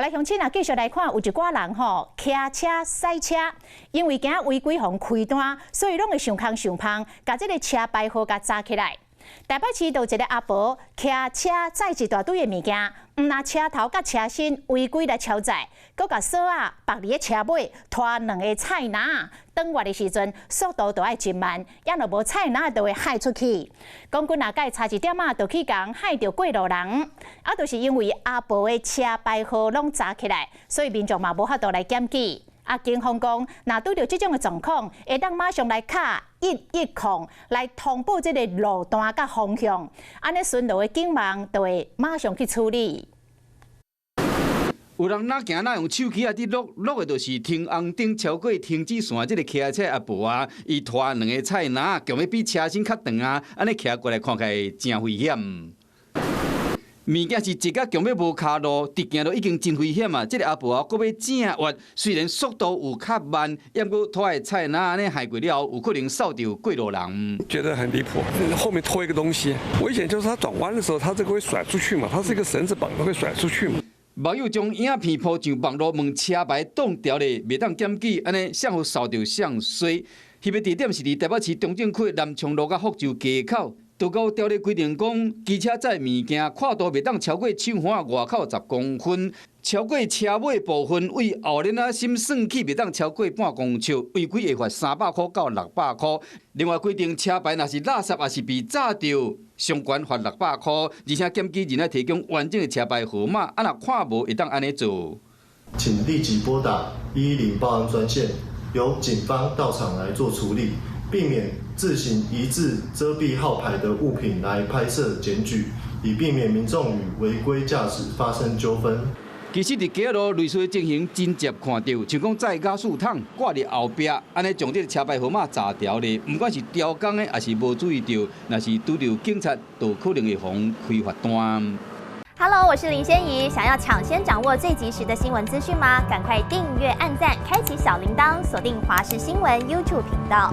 来乡亲啊，继续来看，有一寡人骑车赛车，因为惊违规互开单，所以拢会上空上芳，把这个车牌号甲砸起来。台北市就有一个阿婆骑车载一大堆的物件，毋拿车头甲车身违规来超载，佮甲锁啊绑伫个车尾，拖两个菜篮，转弯的时阵速度就爱真慢，要若无菜篮就会害出去。讲阮若甲伊差一点就去共害着过路人，就是因为阿婆的车牌号拢砸起来，所以民众嘛无法度来检举。警方讲，若拄着这种的状况，会当马上来卡110来通报这个路段甲方向，安尼巡逻的警员就会马上去处理。有人哪行哪用手机伫录的，就是停红灯超过停止线，这个骑车阿婆啊，伊拖两个菜篮，强要比车身较长啊，安尼骑过来看起来真危险。物件是一甲强要无卡路，直行都已经真危险啊！这个阿婆啊，搁要正弯，虽然速度有较慢，也过拖的菜篮安尼害过了，有可能扫到过路人。觉得很离谱，后面拖一个东西，危险就是他转弯的时候，他这个会甩出去嘛，它是一个绳子绑的，会甩出去嘛。网友将影片抛上网络，问车牌挡掉咧，袂当检举，安尼向好扫到向衰。翕的地点是伫台北市中正区南昌路甲福州街口。道交条例规定讲，机车载物件跨度袂当超过手环外口10公分，超过车尾部分为后轮啊心算起袂当超过半公尺，违规会罚300块到600块。另外规定，车牌若是垃圾也是被炸掉，上悬罚600块，而且检举人要提供完整的车牌号码，若看无会当安尼做。请立即拨打110报案专线，由警方到场来做处理。避免自行移置遮蔽号牌的物品来拍摄检举，以避免民众与违规驾驶发生纠纷。其实伫街路类似情形真接看到，像讲载驾驶桶挂伫后壁，安尼将这个车牌号码炸掉咧。不管是刁工的，还是无注意到，若是拄到警察，都可能会互开罚单。Hello， 我是林仙怡。想要抢先掌握最及时的新闻资讯吗？赶快订阅、按赞、开启小铃铛，锁定华视新闻 YouTube 频道。